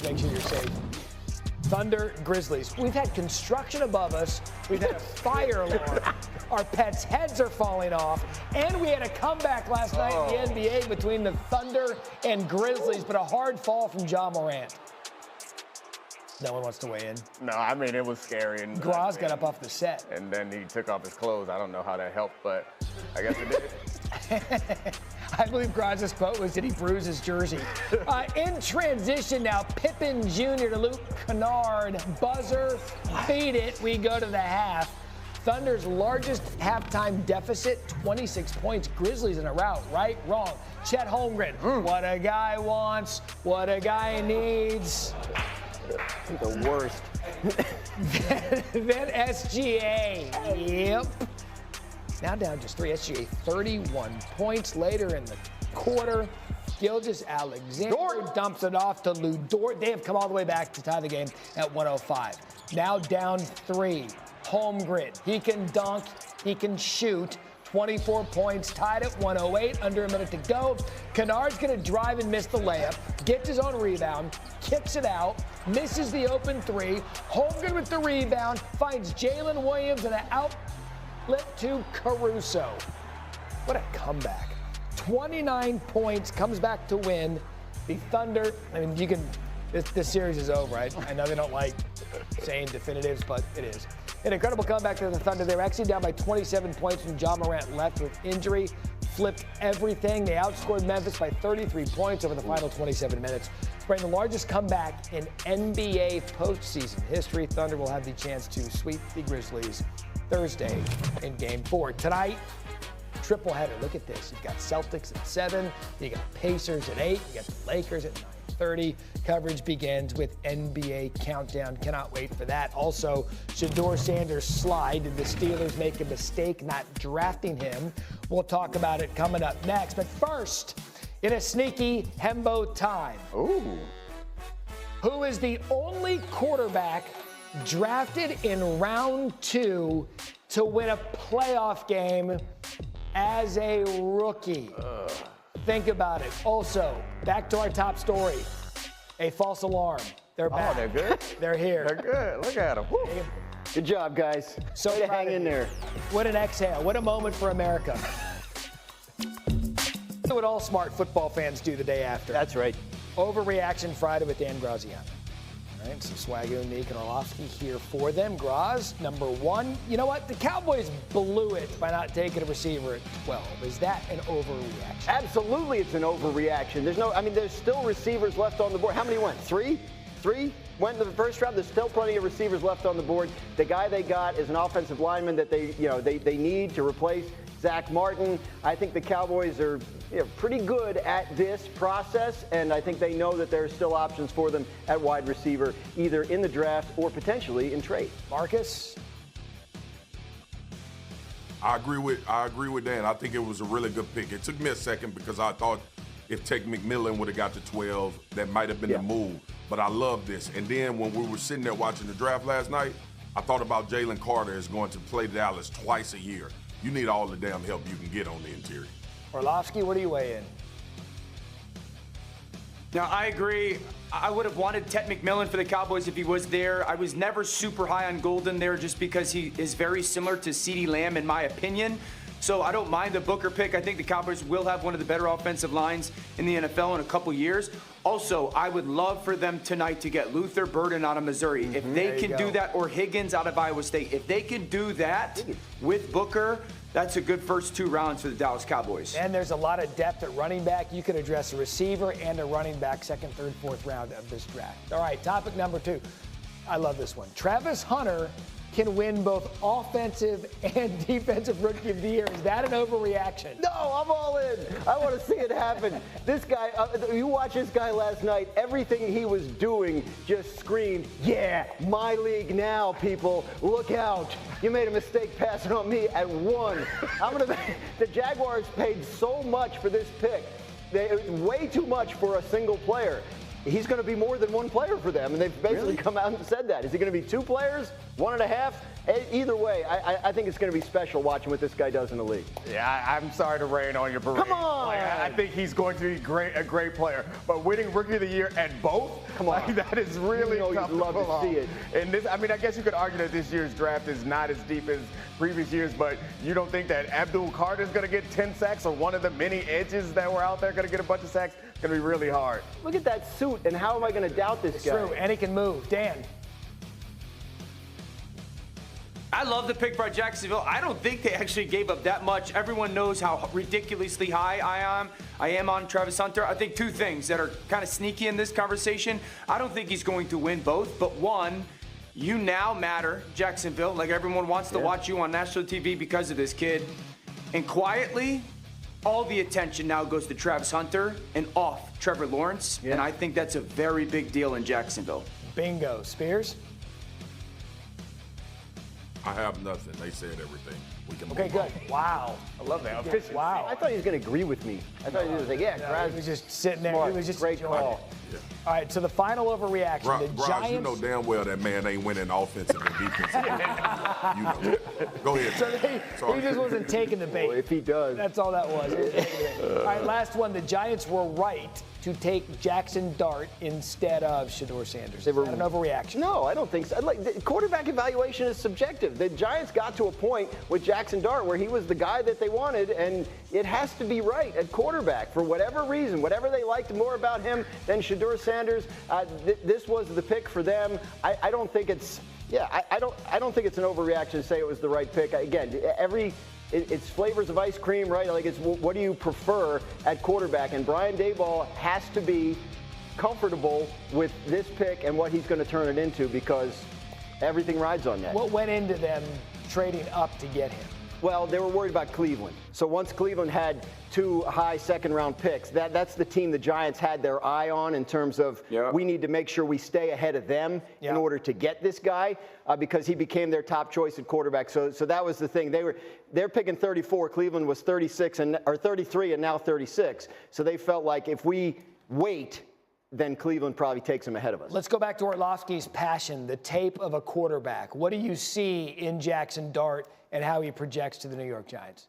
Make sure you're safe. Thunder, Grizzlies. We've had construction above us. We've had a fire alarm. Our pets' heads are falling off. And we had a comeback last night in the NBA between the Thunder and Grizzlies, but a hard fall from Ja Morant. No one wants to weigh in. No, I mean, it was scary. And Graz got up off the set. And then he took off his clothes. I don't know how that helped, but I guess it did. I believe Graz's quote was, did he bruise his jersey? In transition now, Pippen Jr. to Luke Kennard. Buzzer, beat it. We go to the half. Thunder's largest halftime deficit, 26 points. Grizzlies in a rout, right? Wrong. Chet Holmgren, what a guy wants, what a guy needs. The worst. then SGA. Yep. Now down just 3. SGA 31 points later in the quarter. Gilgeous-Alexander dumps it off to Lou Dort. They have come all the way back to tie the game at 105. Now down 3. Holmgren. He can dunk. He can shoot. 24 points, tied at 108, under a minute to go. Kennard's going to drive and miss the layup, gets his own rebound, kicks it out, misses the open 3. Holmgren with the rebound, finds Jalen Williams and an outlet to Caruso. What a comeback. 29 points, comes back to win. The Thunder, I mean, you can, this series is over, right? I know they don't like saying definitives, but it is. An incredible comeback to the Thunder. They were actually down by 27 points when Ja Morant left with injury. Flipped everything. They outscored Memphis by 33 points over the final 27 minutes. Spraying the largest comeback in NBA postseason history. Thunder will have the chance to sweep the Grizzlies Thursday in Game 4. Tonight, triple header. Look at this. You've got Celtics at 7. You got Pacers at 8. You got the Lakers at 9:30. Coverage begins with NBA Countdown. Cannot wait for that. Also, Shedeur Sanders' slide. Did the Steelers make a mistake not drafting him? We'll talk about it coming up next. But first, in a sneaky Hembo time. Ooh. Who is the only quarterback drafted in round 2 to win a playoff game as a rookie? Think about it. Also, back to our top story. A false alarm. They're back. Oh, they're good? They're here. They're good. Look at them. Good job, guys. So way to hang in there. What an exhale. What a moment for America. What all smart football fans do the day after. That's right. Overreaction Friday with Dan Graziano. All right, some Swagger, Nick, and Orlovsky here for them. Graz, number 1. You know what? The Cowboys blew it by not taking a receiver at 12. Is that an overreaction? Absolutely, it's an overreaction. There's still receivers left on the board. How many went? 3? 3 went in the first round. There's still plenty of receivers left on the board. The guy they got is an offensive lineman that they need to replace Zach Martin. I think the Cowboys are pretty good at this process, and I think they know that there are still options for them at wide receiver, either in the draft or potentially in trade. Marcus? I agree with Dan. I think it was a really good pick. It took me a second because I thought if Tate McMillan would have got to 12, that might have been the move. But I love this. And then when we were sitting there watching the draft last night, I thought about Jalen Carter is going to play Dallas twice a year. You need all the damn help you can get on the interior. Orlovsky, what do you weigh in? Now, I agree. I would have wanted Ted McMillan for the Cowboys if he was there. I was never super high on Golden there just because he is very similar to CeeDee Lamb in my opinion. So I don't mind the Booker pick. I think the Cowboys will have one of the better offensive lines in the NFL in a couple years. Also, I would love for them tonight to get Luther Burden out of Missouri. If they can do that, or Higgins out of Iowa State. If they can do that with Booker, that's a good first 2 rounds for the Dallas Cowboys. And there's a lot of depth at running back. You could address a receiver and a running back 2nd, 3rd, 4th round of this draft. All right, topic number 2. I love this one. Travis Hunter can win both offensive and defensive rookie of the year. Is that an overreaction? No, I'm all in. I want to see it happen. This guy, you watch this guy last night, everything he was doing just screamed, yeah, my league now, people. Look out. You made a mistake passing on me at 1. The Jaguars paid so much for this pick. Way too much for a single player. He's going to be more than 1 player for them, and they've basically come out and said that. Is he going to be 2 players, 1.5? Either way, I think it's going to be special watching what this guy does in the league. Yeah, I'm sorry to rain on your parade. Come on! I think he's going to be a great player. But winning Rookie of the Year and both, Come on. Like, that is really tough you'd love to pull to off. see it. And this, I mean, I guess you could argue that this year's draft is not as deep as previous years, but you don't think that Abdul Carter is going to get 10 sacks or one of the many edges that were out there going to get a bunch of sacks? It's going to be really hard. Look at that suit, and how am I going to doubt this guy? True, and he can move. Dan. I love the pick by Jacksonville. I don't think they actually gave up that much. Everyone knows how ridiculously high I am on Travis Hunter. I think two things that are kind of sneaky in this conversation. I don't think he's going to win both, but one, you now matter, Jacksonville. Like, everyone wants to watch you on national TV because of this kid. And quietly, all the attention now goes to Travis Hunter and off Trevor Lawrence. And I think that's a very big deal in Jacksonville. Bingo. Spears? I have nothing. They said everything. We can Okay, move good. on. Wow. I love that. Efficiency. Wow. I thought he was going to agree with me. I thought he was like, yeah, He was just sitting there. Smart. He was just Great enjoying call. it. Yeah. All right, so the final overreaction. The Bros, Giants. you know damn well that man ain't winning offensive and defensive. You know. Go ahead. So he just wasn't taking the bait. Well, if he does. That's all that was. All right, last one. The Giants were right to take Jackson Dart instead of Shedeur Sanders. Is that an overreaction? No, I don't think so. Like, the quarterback evaluation is subjective. The Giants got to a point with Jackson Dart where he was the guy that they wanted, and it has to be right at quarterback for whatever reason, whatever they liked more about him than Shedeur Sanders. This was the pick for them. I don't think it's. Yeah, I don't think it's an overreaction to say it was the right pick. Again, it's flavors of ice cream, right? Like, it's what do you prefer at quarterback? And Brian Daboll has to be comfortable with this pick and what he's going to turn it into, because everything rides on that. What went into them trading up to get him? Well, they were worried about Cleveland. So once Cleveland had 2 high second-round picks, that's the team the Giants had their eye on in terms of we need to make sure we stay ahead of them in order to get this guy, because he became their top choice at quarterback. So that was the thing. They're picking 34. Cleveland was 33 and now 36. So they felt like if we wait, then Cleveland probably takes him ahead of us. Let's go back to Orlovsky's passion, the tape of a quarterback. What do you see in Jackson Dart and how he projects to the New York Giants?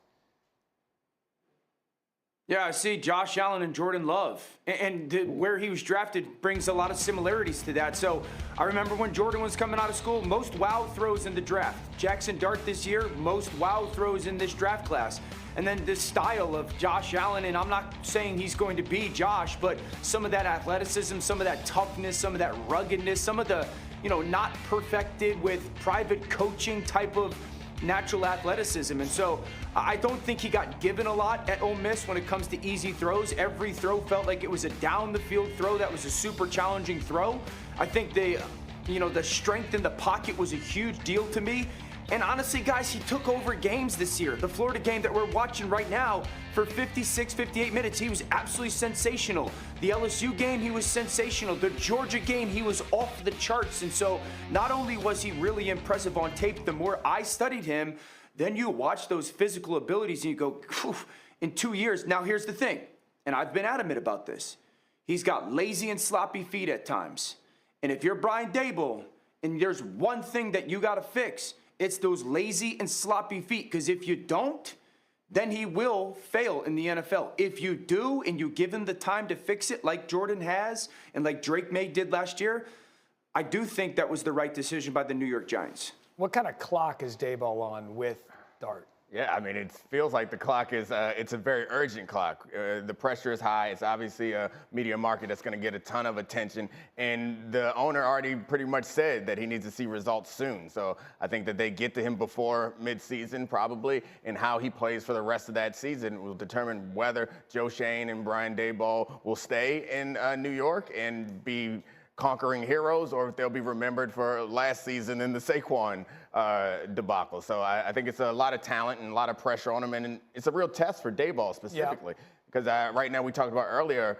Yeah, I see Josh Allen and Jordan Love. And where he was drafted brings a lot of similarities to that. So I remember when Jordan was coming out of school, most wow throws in the draft. Jackson Dart this year, most wow throws in this draft class. And then this style of Josh Allen, and I'm not saying he's going to be Josh, but some of that athleticism, some of that toughness, some of that ruggedness, some of the, not perfected with private coaching type of natural athleticism. And so I don't think he got given a lot at Ole Miss when it comes to easy throws. Every throw felt like it was a down the field throw that was a super challenging throw. I think the strength in the pocket was a huge deal to me. And honestly, guys, he took over games this year. The Florida game that we're watching right now, for 56, 58 minutes, he was absolutely sensational. The LSU game, he was sensational. The Georgia game, he was off the charts. And so not only was he really impressive on tape, the more I studied him, then you watch those physical abilities and you go, in 2 years. Now, here's the thing, and I've been adamant about this. He's got lazy and sloppy feet at times. And if you're Brian Daboll, and there's one thing that you got to fix, it's those lazy and sloppy feet, because if you don't, then he will fail in the NFL. If you do, and you give him the time to fix it like Jordan has and like Drake May did last year, I do think that was the right decision by the New York Giants. What kind of clock is Daboll on with Dart? Yeah, I mean, it feels like the clock is, it's a very urgent clock. The pressure is high. It's obviously a media market that's going to get a ton of attention. And the owner already pretty much said that he needs to see results soon. So I think that they get to him before midseason probably, and how he plays for the rest of that season will determine whether Joe Schoen and Brian Daboll will stay in New York and be conquering heroes, or if they'll be remembered for last season in the Saquon debacle. So I think it's a lot of talent and a lot of pressure on him, and it's a real test for Daboll specifically. Because right now, we talked about earlier,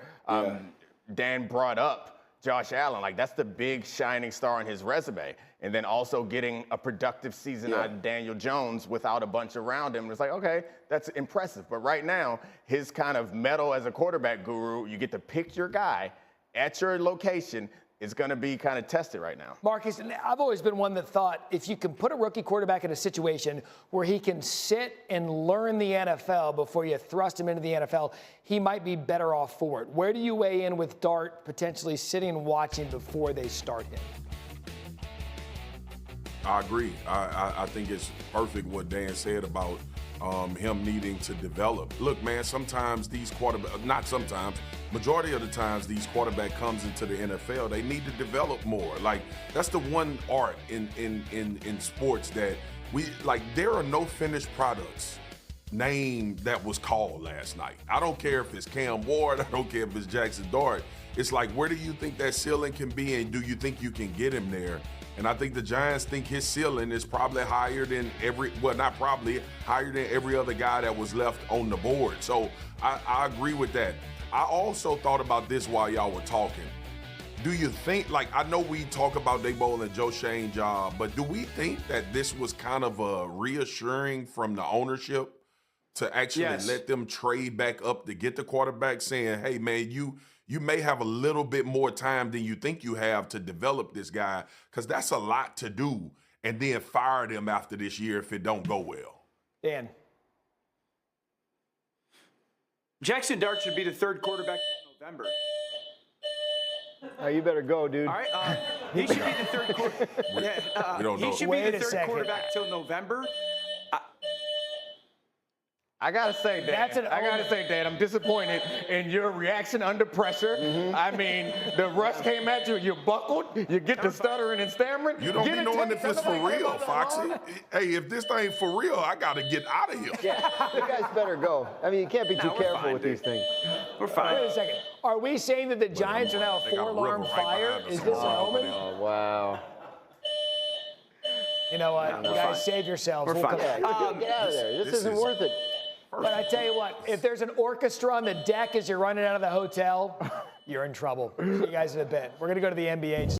Dan brought up Josh Allen. Like, that's the big shining star on his resume. And then also getting a productive season out of Daniel Jones without a bunch around him. It's like, okay, that's impressive. But right now, his kind of medal as a quarterback guru, you get to pick your guy at your location. is going to be kind of tested right now. Marcus, I've always been one that thought if you can put a rookie quarterback in a situation where he can sit and learn the NFL before you thrust him into the NFL, he might be better off for it. Where do you weigh in with Dart potentially sitting and watching before they start him? I agree. I think it's perfect what Dan said about him needing to develop. Look, man, sometimes these quarterbacks, not sometimes, majority of the times these quarterback comes into the NFL, they need to develop more. Like, that's the one art in sports that there are no finished products name that was called last night. I don't care if it's Cam Ward, I don't care if it's Jackson Dart. It's like, where do you think that ceiling can be, and do you think you can get him there? And I think the Giants think his ceiling is probably higher than higher than every other guy that was left on the board. So I agree with that. I also thought about this while y'all were talking. Do you think, I know we talk about Daboll and Joe Schoen job, but do we think that this was kind of a reassuring from the ownership to actually let them trade back up to get the quarterback, saying, hey, man, you may have a little bit more time than you think you have to develop this guy, because that's a lot to do, and then fire them after this year if it don't go well? Dan. Jackson Dart should be the third quarterback in November. Oh, you better go, dude. All right, he should be the third quarterback. He should be the third quarterback till November. I gotta say, Dan, I'm disappointed in your reaction under pressure. I mean, the rush came at you, you buckled, you get the stuttering and stammering. You don't be knowing if it's for real, Foxy. Hey, if this thing for real, I gotta get out of here. Yeah, you guys better go. I mean, you can't be too careful with these things. We're fine. Wait a second. Are we saying that the Giants are now a four-alarm fire? Is this an omen? Oh, wow. You know what? You guys save yourselves. We're fine. Yeah, get out of there. This isn't worth it. But I tell you what, if there's an orchestra on the deck as you're running out of the hotel, you're in trouble. See you guys in a bit. We're going to go to the NBA.